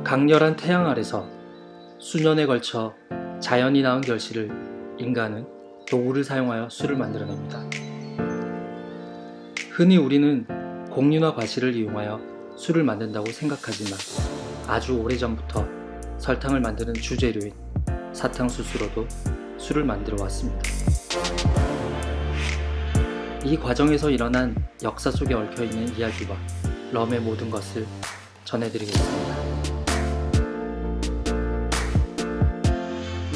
강렬한 태양 아래서 수년에 걸쳐 자연이 낳은 결실을 인간은 도구를 사용하여 술을 만들어냅니다. 흔히 우리는 곡류나 과실을 이용하여 술을 만든다고 생각하지만 아주 오래전부터 설탕을 만드는 주재료인 사탕수수로도 술을 만들어 왔습니다. 이 과정에서 일어난 역사 속에 얽혀있는 이야기와 럼의 모든 것을 전해드리겠습니다.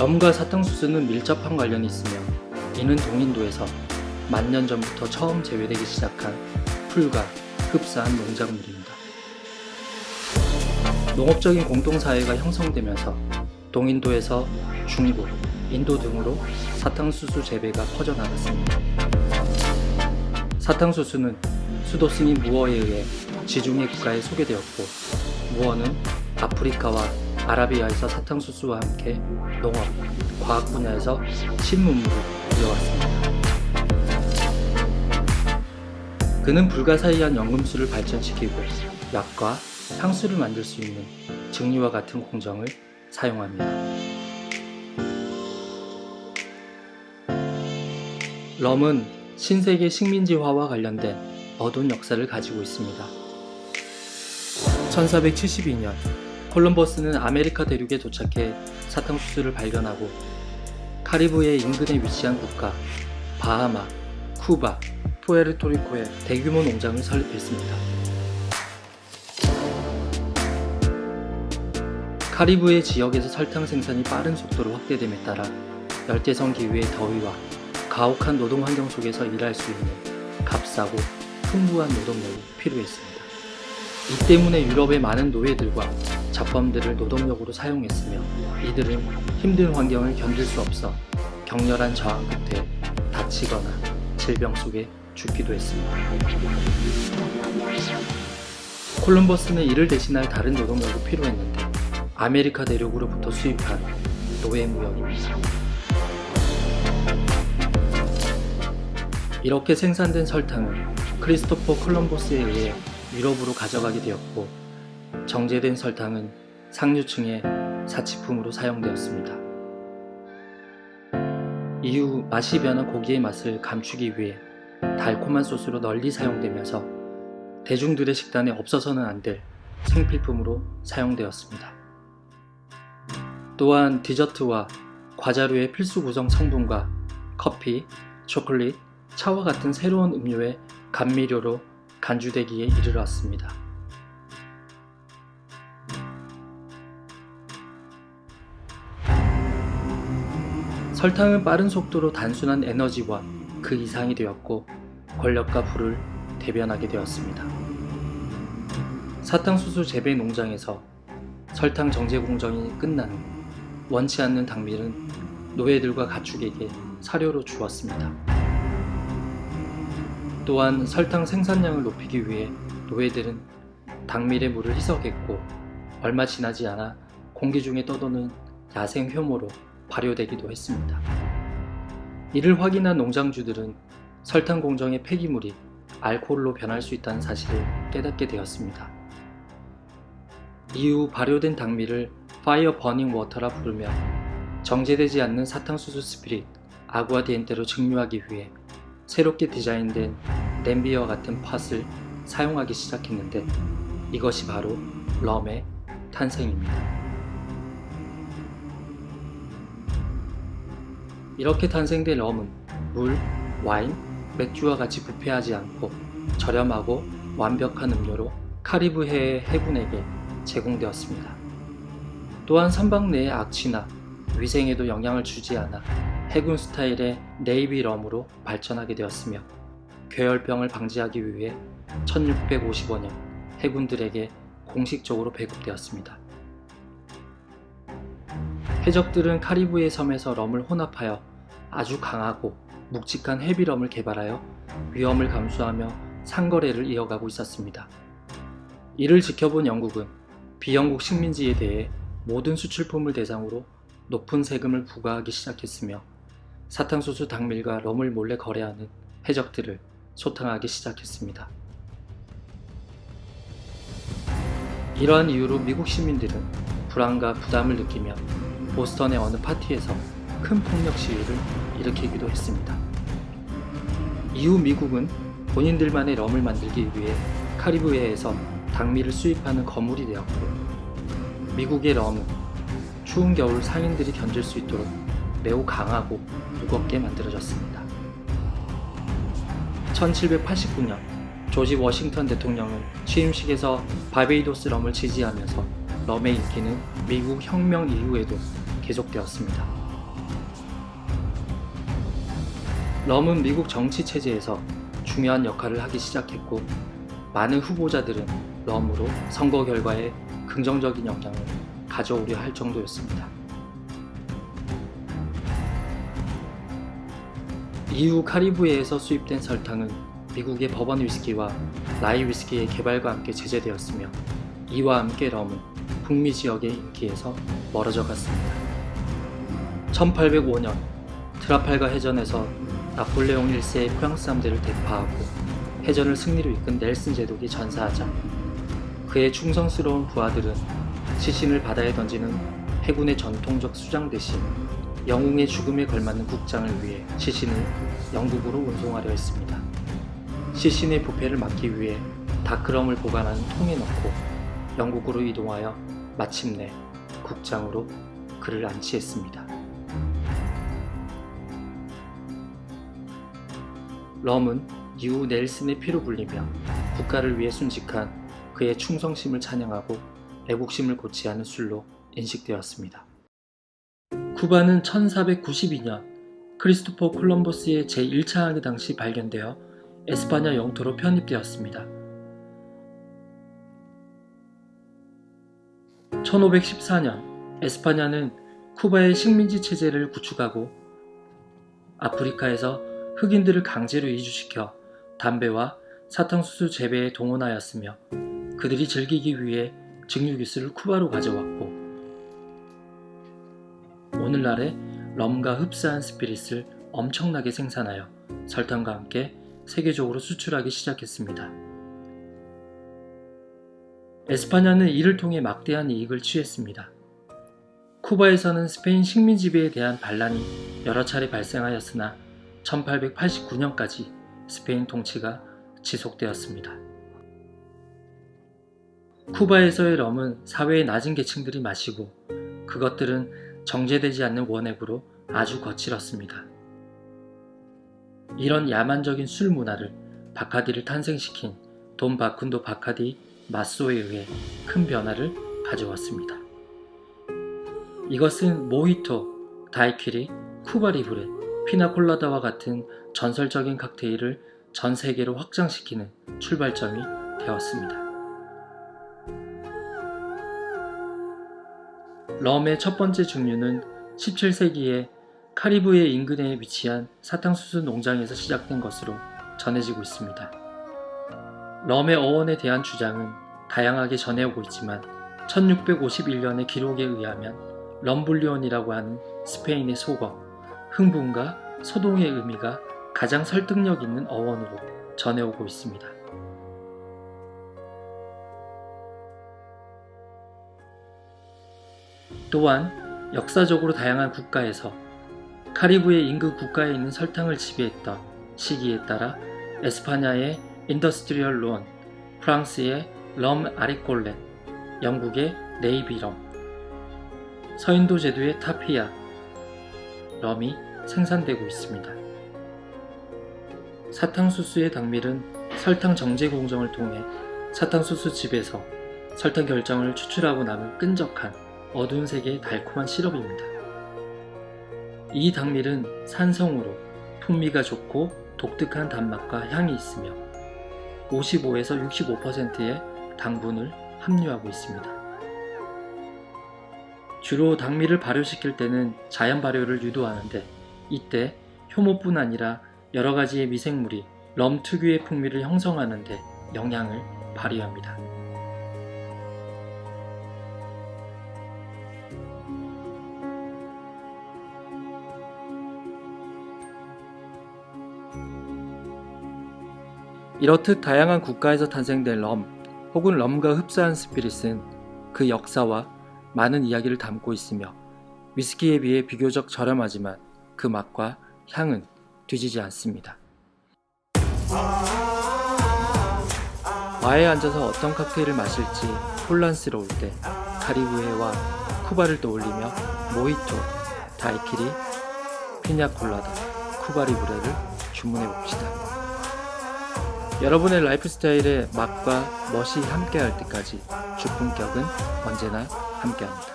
럼과 사탕수수는 밀접한 관련이 있으며 이는 동인도에서 만년 전부터 처음 재배되기 시작한 풀과 흡사한 농작물입니다. 농업적인 공동사회가 형성되면서 동인도에서 중국, 인도 등으로 사탕수수 재배가 퍼져나갔습니다. 사탕수수는 수도승인 무어에 의해 지중해 국가에 소개되었고, 무어는 아프리카와 아라비아에서 사탕수수와 함께 농업, 과학 분야에서 신문물을 이어왔습니다. 그는 불가사의한 연금술을 발전시키고 약과 향수를 만들 수 있는 증류와 같은 공정을 사용합니다. 럼은 신세계 식민지화와 관련된 어두운 역사를 가지고 있습니다. 1472년 콜럼버스는 아메리카 대륙에 도착해 사탕수수를 발견하고 카리브해 인근에 위치한 국가 바하마, 쿠바, 푸에르토리코에 대규모 농장을 설립했습니다. 카리브해 지역에서 설탕 생산이 빠른 속도로 확대됨에 따라 열대성 기후의 더위와 가혹한 노동 환경 속에서 일할 수 있는 값싸고 풍부한 노동력이 필요했습니다. 이 때문에 유럽의 많은 노예들과 잡범들을 노동력으로 사용했으며 이들은 힘든 환경을 견딜 수 없어 격렬한 저항 끝에 다치거나 질병 속에 죽기도 했습니다. 콜럼버스는 이를 대신할 다른 노동력이 필요했는데 아메리카 대륙으로부터 수입한 노예 무역입니다. 이렇게 생산된 설탕은 크리스토퍼 콜럼버스에 의해 유럽으로 가져가게 되었고, 정제된 설탕은 상류층의 사치품으로 사용되었습니다. 이후 맛이 변한 고기의 맛을 감추기 위해 달콤한 소스로 널리 사용되면서 대중들의 식단에 없어서는 안 될 생필품으로 사용되었습니다. 또한 디저트와 과자류의 필수 구성 성분과 커피, 초콜릿, 차와 같은 새로운 음료의 감미료로 간주되기에 이르렀습니다. 설탕은 빠른 속도로 단순한 에너지와 그 이상이 되었고 권력과 부를 대변하게 되었습니다. 사탕수수 재배 농장에서 설탕 정제 공정이 끝난 후 원치 않는 당밀은 노예들과 가축에게 사료로 주었습니다. 또한 설탕 생산량을 높이기 위해 노예들은 당밀의 물을 희석했고 얼마 지나지 않아 공기 중에 떠도는 야생 효모로 발효되기도 했습니다. 이를 확인한 농장주들은 설탕 공정의 폐기물이 알코올로 변할 수 있다는 사실을 깨닫게 되었습니다. 이후 발효된 당밀을 파이어 버닝 워터라 부르며 정제되지 않는 사탕수수 스피릿 아구아디엔테로 증류하기 위해 새롭게 디자인된 냄비와 같은 팟을 사용하기 시작했는데 이것이 바로 럼의 탄생입니다. 이렇게 탄생된 럼은 물, 와인, 맥주와 같이 부패하지 않고 저렴하고 완벽한 음료로 카리브해의 해군에게 제공되었습니다. 또한 선박 내의 악취나 위생에도 영향을 주지 않아 해군 스타일의 네이비 럼으로 발전하게 되었으며 괴열병을 방지하기 위해 1655년 해군들에게 공식적으로 배급되었습니다. 해적들은 카리브해 섬에서 럼을 혼합하여 아주 강하고 묵직한 헤비럼을 개발하여 위험을 감수하며 상거래를 이어가고 있었습니다. 이를 지켜본 영국은 비영국 식민지에 대해 모든 수출품을 대상으로 높은 세금을 부과하기 시작했으며 사탕수수 당밀과 럼을 몰래 거래하는 해적들을 소탕하기 시작했습니다. 이러한 이유로 미국 시민들은 불안과 부담을 느끼며 보스턴의 어느 파티에서 큰 폭력 시위를 일으키기도 했습니다. 이후 미국은 본인들만의 럼을 만들기 위해 카리브해에서 당미를 수입하는 거물이 되었고, 미국의 럼은 추운 겨울 상인들이 견딜 수 있도록 매우 강하고 무겁게 만들어졌습니다. 1789년 조지 워싱턴 대통령은 취임식에서 바베이도스 럼을 지지하면서 럼의 인기는 미국 혁명 이후에도 계속되었습니다. 럼은 미국 정치 체제에서 중요한 역할을 하기 시작했고, 많은 후보자들은 럼으로 선거 결과에 긍정적인 영향을 가져오려 할 정도였습니다. 이후 카리브해에서 수입된 설탕은 미국의 버번 위스키와 라이 위스키의 개발과 함께 제재되었으며, 이와 함께 럼은 북미 지역의 인기에서 멀어져 갔습니다. 1805년 트라팔가 해전에서 나폴레옹 1세의 프랑스 함대를 대파하고 해전을 승리로 이끈 넬슨 제독이 전사하자 그의 충성스러운 부하들은 시신을 바다에 던지는 해군의 전통적 수장 대신 영웅의 죽음에 걸맞는 국장을 위해 시신을 영국으로 운송하려 했습니다. 시신의 부패를 막기 위해 다크럼을 보관하는 통에 넣고 영국으로 이동하여 마침내 국장으로 그를 안치했습니다. 럼은 이후 넬슨의 피로 불리며 국가를 위해 순직한 그의 충성심을 찬양하고 애국심을 고취하는 술로 인식되었습니다. 쿠바는 1492년 크리스토퍼 콜럼버스의 제1차 항해 당시 발견되어 에스파냐 영토로 편입되었습니다. 1514년 에스파냐는 쿠바의 식민지 체제를 구축하고 아프리카에서 흑인들을 강제로 이주시켜 담배와 사탕수수 재배에 동원하였으며, 그들이 즐기기 위해 증류기술을 쿠바로 가져왔고, 오늘날의 럼과 흡사한 스피릿을 엄청나게 생산하여 설탕과 함께 세계적으로 수출하기 시작했습니다. 에스파냐는 이를 통해 막대한 이익을 취했습니다. 쿠바에서는 스페인 식민 지배에 대한 반란이 여러 차례 발생하였으나 1889년까지 스페인 통치가 지속되었습니다. 쿠바에서의 럼은 사회의 낮은 계층들이 마시고, 그것들은 정제되지 않는 원액으로 아주 거칠었습니다. 이런 야만적인 술 문화를 바카디를 탄생시킨 돈 바쿤도 바카디 마쏘에 의해 큰 변화를 가져왔습니다. 이것은 모히토, 다이퀴리, 쿠바리브레, 피나콜라다와 같은 전설적인 칵테일을 전 세계로 확장시키는 출발점이 되었습니다. 럼의 첫 번째 증류는 17세기에 카리브해 인근에 위치한 사탕수수 농장에서 시작된 것으로 전해지고 있습니다. 럼의 어원에 대한 주장은 다양하게 전해오고 있지만 1651년의 기록에 의하면 럼불리온이라고 하는 스페인의 속어, 흥분과 소동의 의미가 가장 설득력 있는 어원으로 전해오고 있습니다. 또한 역사적으로 다양한 국가에서 카리브해 인근 국가에 있는 설탕을 지배했던 시기에 따라 에스파냐의 인더스트리얼 론, 프랑스의 럼 아리콜렛, 영국의 네이비 럼, 서인도 제도의 타피아 럼이 생산되고 있습니다. 사탕수수의 당밀은 설탕 정제 공정을 통해 사탕수수 즙에서 설탕 결정을 추출하고 남은 끈적한 어두운 색의 달콤한 시럽입니다. 이 당밀은 산성으로 풍미가 좋고 독특한 단맛과 향이 있으며 55에서 65%의 당분을 함유하고 있습니다. 주로 당밀을 발효시킬 때는 자연 발효를 유도하는데, 이때 효모뿐 아니라 여러 가지의 미생물이 럼 특유의 풍미를 형성하는 데 영향을 발휘합니다. 이렇듯 다양한 국가에서 탄생된 럼 혹은 럼과 흡사한 스피릿은 그 역사와 많은 이야기를 담고 있으며 위스키에 비해 비교적 저렴하지만 그 맛과 향은 뒤지지 않습니다. 바에 앉아서 어떤 칵테일을 마실지 혼란스러울 때 카리브해와 쿠바를 떠올리며 모히토, 다이키리, 피냐콜라다, 쿠바리브레를 주문해 봅시다. 여러분의 라이프 스타일에 맛과 멋이 함께할 때까지 주품격은 언제나 함께합니다.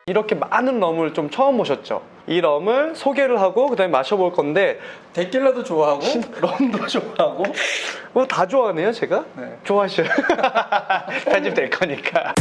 이렇게 많은 럼을 좀 처음 보셨죠? 이 럼을 소개를 하고 그 다음에 마셔볼 건데 데킬라도 좋아하고 럼도 좋아하고 뭐 다 좋아하네요 제가? 네. 좋아하셔요. 편집될 거니까.